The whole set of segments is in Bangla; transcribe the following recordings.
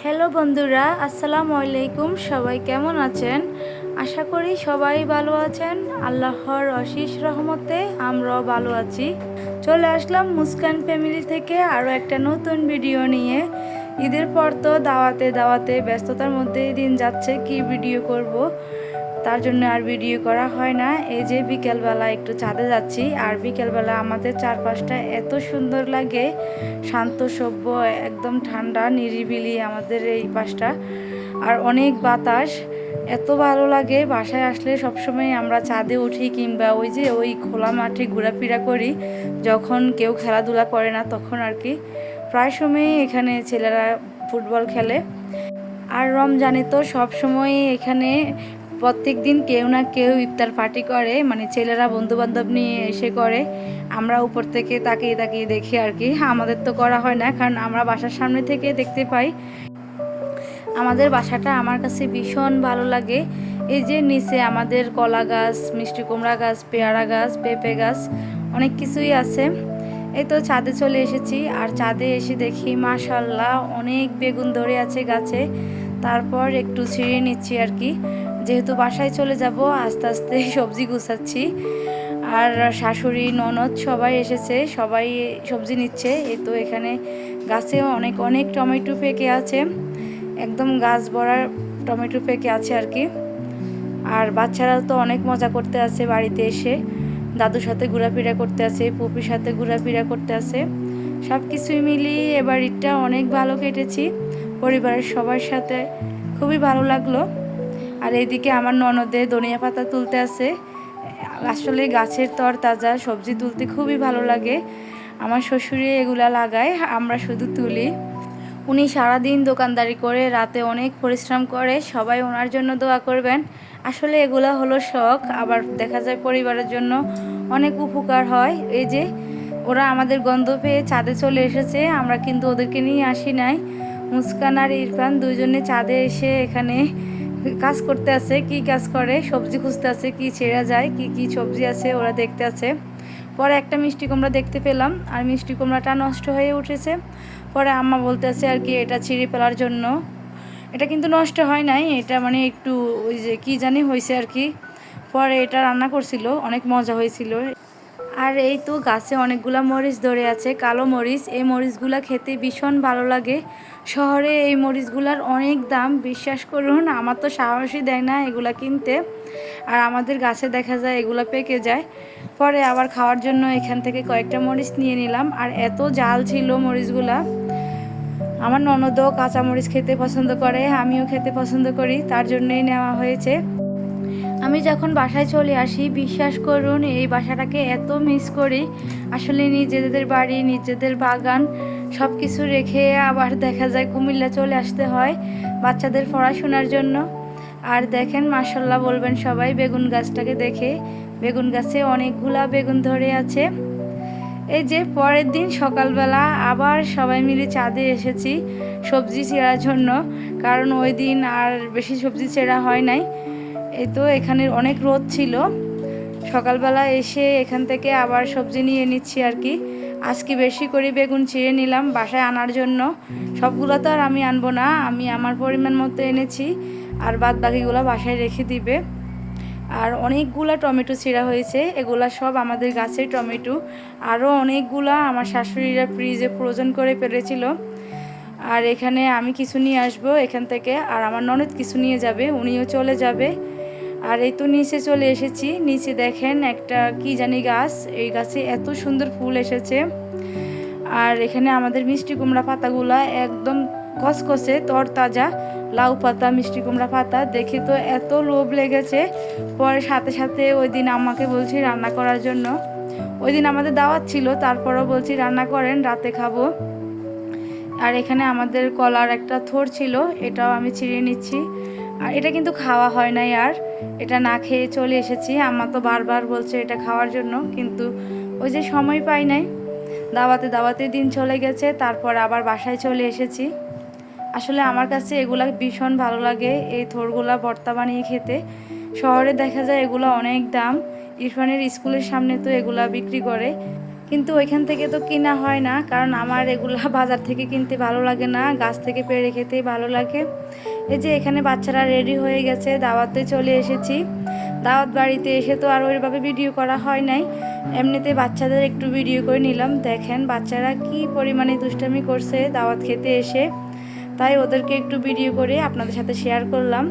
হ্যালো বন্ধুরা, আসসালামু আলাইকুম। সবাই কেমন আছেন? আশা করি সবাই ভালো আছেন। আল্লাহর অশেষ রহমতে আমরাও ভালো আছি। চলে আসলাম মুস্কান ফ্যামিলি থেকে আরও একটা নতুন ভিডিও নিয়ে। ঈদের পর তো দাওয়াতে দাওয়াতে ব্যস্ততার মধ্যেই দিন যাচ্ছে, কি ভিডিও করব, তার জন্য আর ভিডিও করা হয় না। এই যে বিকেলবেলা একটু ছাদে যাচ্ছি, আর বিকেলবেলা আমাদের চারপাশটা এত সুন্দর লাগে, শান্ত সভ্য, একদম ঠান্ডা নিরিবিলি আমাদের এই পাশটা, আর অনেক বাতাস, এত ভালো লাগে। বাসায় আসলে সবসময় আমরা ছাদে উঠি কিংবা ওই খোলা মাঠে ঘোরাফেরা করি, যখন কেউ খেলাধুলা করে না তখন আর কি। প্রায় সময়ই এখানে ছেলেরা ফুটবল খেলে। আর রমজানে তো সবসময় এখানে প্রত্যেক দিন কেউ না কেউ ইফতার পার্টি করে, মানে ছেলেরা বন্ধুবান্ধব নিয়ে এসে করে। আমরা উপর থেকে তাকিয়ে তাকিয়ে দেখি আর কি। আমাদের তো করা হয় না, কারণ আমরা বাসার সামনে থেকে দেখতে পাই। আমাদের বাসাটা আমার কাছে ভীষণ ভালো লাগে। এই যে নিচে আমাদের কলা গাছ, মিষ্টি কুমড়া গাছ, পেয়ারা গাছ, পেঁপে গাছ, অনেক কিছুই আছে। এই তো ছাদে চলে এসেছি, আর ছাদে এসে দেখি মাশাল্লাহ অনেক বেগুন ধরে আছে গাছে। তারপর একটু ছিঁড়ে নিচ্ছি আর কি, যেহেতু বাসায় চলে যাব আস্তে আস্তে সবজি গুছাচ্ছি। আর শাশুড়ি ননদ সবাই এসেছে, সবাই সবজি নিচ্ছে। এই তো এখানে গাছে অনেক অনেক টমেটো পেকে আছে, একদম গাছ ভরা টমেটো পেকে আছে আর কি। আর বাচ্চারা তো অনেক মজা করতে আছে বাড়িতে এসে, দাদুর সাথে ঘোরাফেরা করতে আছে, পুপির সাথে ঘোরাফেরা করতে আছে। সব কিছুই মিলিয়ে এবার ঈদটা অনেক ভালো কেটেছি পরিবারের সবার সাথে, খুবই ভালো লাগলো। আর এইদিকে আমার ননদে ধনিয়া পাতা তুলতে আছে। আসলে গাছের তরতাজা সবজি তুলতে খুবই ভালো লাগে। আমার শ্বশুরে এগুলা লাগায়, আমরা শুধু তুলি। উনি সারাদিন দোকানদারি করে রাতে অনেক পরিশ্রম করে, সবাই ওনার জন্য দোয়া করবেন। আসলে এগুলা হলো শখ, আবার দেখা যায় পরিবারের জন্য অনেক উপকার হয়। এই যে ওরা আমাদের গন্ধ পেয়ে ছাদে চলে এসেছে, আমরা কিন্তু ওদেরকে নিয়ে আসি নাই। মুস্কান আর ইরফান দুইজনে ছাদে এসে এখানে কাজ করতে আছে। কি কাজ করে? সবজি খুঁজতে আছে, কি ছেঁড়া যায়, কি কি সবজি আছে ওরা দেখতে আছে। পরে একটা মিষ্টি কুমড়া দেখতে পেলাম, আর মিষ্টি কুমড়াটা নষ্ট হয়ে উঠেছে। পরে আম্মা বলতেছে আর কি এটা ছিঁড়ে ফেলার জন্য। এটা কিন্তু নষ্ট হয় নাই, এটা মানে একটু ওই যে কি জানি হয়েছে আর কি। পরে এটা রান্না করছিল, অনেক মজা হয়েছিল। আর এই তো গাছে অনেকগুলা মরিচ ধরে আছে, কালো মরিচ। এই মরিচগুলা খেতে ভীষণ ভালো লাগে। শহরে এই মরিচগুলার অনেক দাম, বিশ্বাস করুন, আমার তো সাহসই দেয় না এগুলা কিনতে। আর আমাদের গাছে দেখা যায় এগুলা পেকে যায়। পরে আবার খাওয়ার জন্য এখান থেকে কয়েকটা মরিচ নিয়ে নিলাম, আর এত জাল ছিল মরিচগুলা। আমার ননদও কাঁচা মরিচ খেতে পছন্দ করে, আমিও খেতে পছন্দ করি, তার জন্যই নেওয়া হয়েছে। আমি যখন বাসায় চলে আসি, বিশ্বাস করুন এই বাসাটাকে এত মিস করি। আসলে নিজেদের বাড়ি, নিজেদের বাগান সব কিছু রেখে আবার দেখা যায় কুমিল্লা চলে আসতে হয় বাচ্চাদের পড়াশোনার জন্য। আর দেখেন মাশাল্লাহ বলবেন সবাই বেগুন গাছটাকে দেখে। বেগুন গাছে অনেকগুলা বেগুন ধরে আছে। এই যে পরের দিন সকালবেলা আবার সবাই মিলে ছাদে এসেছি সবজি ছেঁড়ার জন্য, কারণ ওই দিন আর বেশি সবজি ছেঁড়া হয় নাই। এই তো এখানে অনেক রোদ ছিল। সকালবেলা এসে এখান থেকে আবার সবজি নিয়ে নিচ্ছি আর কি। আজকে বেশি করে বেগুন ছিঁড়ে নিলাম বাসায় আনার জন্য। সবগুলো তো আর আমি আনবো না, আমি আমার পরিমাণ মতো এনেছি, আর বাদ বাকিগুলো বাসায় রেখে দিবে। আর অনেকগুলা টমেটো ছিঁড়া হয়েছে, এগুলা সব আমাদের গাছের টমেটো। আরও অনেকগুলা আমার শাশুড়িরা ফ্রিজে ফ্রোজেন করে ফেলেছিল। আর এখানে আমি কিছু নিয়ে আসবো এখান থেকে, আর আমার ননদ কিছু নিয়ে যাবে, উনিও চলে যাবে। আর এই তো নিচে চলে এসেছি। নিচে দেখেন একটা কি জানি গাছ, এই গাছে এত সুন্দর ফুল এসেছে। আর এখানে আমাদের মিষ্টি কুমড়া পাতাগুলা একদম কসকসে তরতাজা, লাউ পাতা, মিষ্টি কুমড়া পাতা দেখে তো এত লোভ লেগেছে। পরে সাথে সাথে ওই দিন আম্মাকে বলছি রান্না করার জন্য। ওই দিন আমাদের দাওয়াত ছিল, তারপরও বলছি রান্না করেন, রাতে খাবো। আর এখানে আমাদের কলার একটা থোড় ছিল, এটাও আমি ছিঁড়ে নিচ্ছি। আর এটা কিন্তু খাওয়া হয় নাই, আর এটা না খেয়ে চলে এসেছি। আম্মা তো বারবার বলছে এটা খাওয়ার জন্য, কিন্তু ওই যে সময় পাই নাই। দাওয়াতে দাওয়াতে দিন চলে গেছে, তারপর আবার বাসায় চলে এসেছি। আসলে আমার কাছে এগুলা ভীষণ ভালো লাগে, এই থোড়গুলা ভর্তা বানিয়ে খেতে। শহরে দেখা যায় এগুলো অনেক দাম। ইরফানের স্কুলের সামনে তো এগুলা বিক্রি করে, কিন্তু ওইখান থেকে তো কিনা হয় না, কারণ আমার এগুলা বাজার থেকে কিনতে ভালো লাগে না, গাছ থেকে পেড়ে খেতেই ভালো লাগে। এই যে এখানে বাচ্চারা রেডি হয়ে গেছে, দাওয়াতে চলে এসেছি। দাওয়াত বাড়িতে এসে তো আর ওইভাবে ভিডিও করা হয় নাই, এমনিতে বাচ্চাদের একটু ভিডিও করে নিলাম। দেখেন বাচ্চারা কি পরিমাণে দুষ্টামি করছে দাওয়াত খেতে এসে, তাই ওদেরকে একটু ভিডিও করে আপনাদের সাথে শেয়ার করলাম।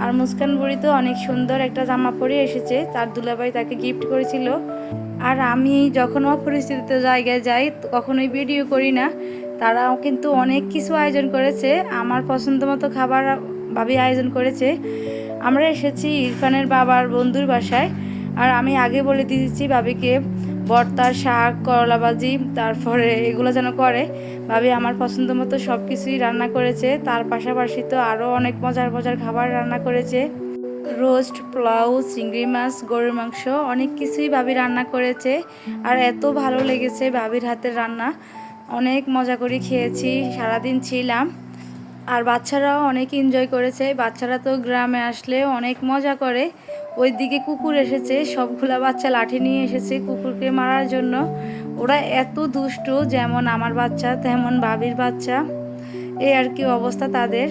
আর মুস্কান বুড়ি তো অনেক সুন্দর একটা জামা পরে এসেছে, তার দুলাভাই তাকে গিফট করেছিল। আর আমি যখন অপরিচিত জায়গায় যাই কখনোই ভিডিও করি না, তারাও কিন্তু অনেক কিছু আয়োজন করেছে, আমার পছন্দ মতো খাবার ভাবি আয়োজন করেছে। আমরা এসেছি ইরফানের বাবার বন্ধুর বাসায়, আর আমি আগে বলে দিয়েছি ভাবিকে ভর্তার শাক, করলা ভাজি, তারপরে এগুলো যেন করে। ভাবি আমার পছন্দ মতো সব কিছুই রান্না করেছে, তার পাশাপাশি তো আরও অনেক মজার মজার খাবার রান্না করেছে। রোস্ট, পোলাও, চিংড়ি মাছ, গরুর মাংস, অনেক কিছুই ভাবি রান্না করেছে। আর এত ভালো লেগেছে ভাবির হাতের রান্না, অনেক মজা করে খেয়েছি, সারাদিন ছিলাম। আর বাচ্চারাও অনেক এনজয় করেছে। বাচ্চারা তো গ্রামে আসলে অনেক মজা করে। ওইদিকে কুকুর এসেছে, সবগুলা বাচ্চা লাঠি নিয়ে এসেছে কুকুরকে মারার জন্য। ওরা এত দুষ্টু, যেমন আমার বাচ্চা তেমন ভাবির বাচ্চা, এই আর কি অবস্থা তাদের।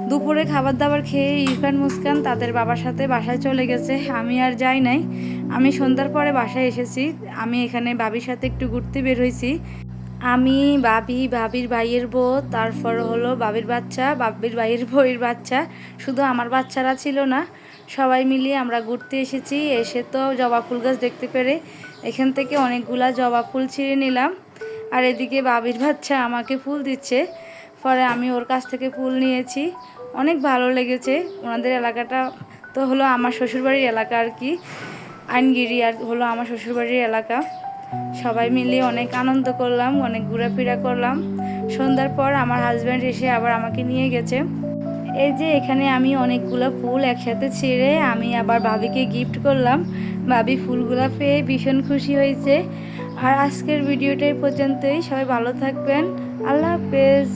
দুপুরে খাবার দাবার খেয়ে ইরফান মুস্কান তাদের বাবার সাথে বাসায় চলে গেছে, আমি আর যাই নাই। আমি সন্ধ্যার পরে বাসায় এসেছি। আমি এখানে ভাবির সাথে একটু ঘুরতে বের হয়েছি। আমি, ভাবি, ভাবির ভাইয়ের বউ, তারপর হলো ভাবির বাচ্চা, ভাবির ভাইয়ের বউয়ের বাচ্চা, শুধু আমার বাচ্চারা ছিল না, সবাই মিলিয়ে আমরা ঘুরতে এসেছি। এসে তো জবা ফুল গাছ দেখতে পেরে এখান থেকে অনেকগুলা জবা ফুল ছিঁড়ে নিলাম। আর এদিকে ভাবির বাচ্চা আমাকে ফুল দিচ্ছে, পরে আমি ওর কাছ থেকে ফুল নিয়েছি। অনেক ভালো লেগেছে। ওনাদের এলাকাটা তো হলো আমার শ্বশুরবাড়ির এলাকা আর কি, আইনগিরি আর হলো আমার শ্বশুরবাড়ির এলাকা। সবাই মিলিয়ে অনেক আনন্দ করলাম, অনেক ঘোরাফেরা করলাম। সন্ধ্যার পর আমার হাজব্যান্ড এসে আবার আমাকে নিয়ে গেছে। এই যে এখানে আমি অনেকগুলো ফুল একসাথে ছিঁড়ে আমি আবার ভাবিকে গিফট করলাম। ভাবি ফুলগুলো পেয়ে ভীষণ খুশি হয়েছে। আর আজকের ভিডিওটা এই পর্যন্তই। সবাই ভালো থাকবেন। আল্লাহ হাফেজ।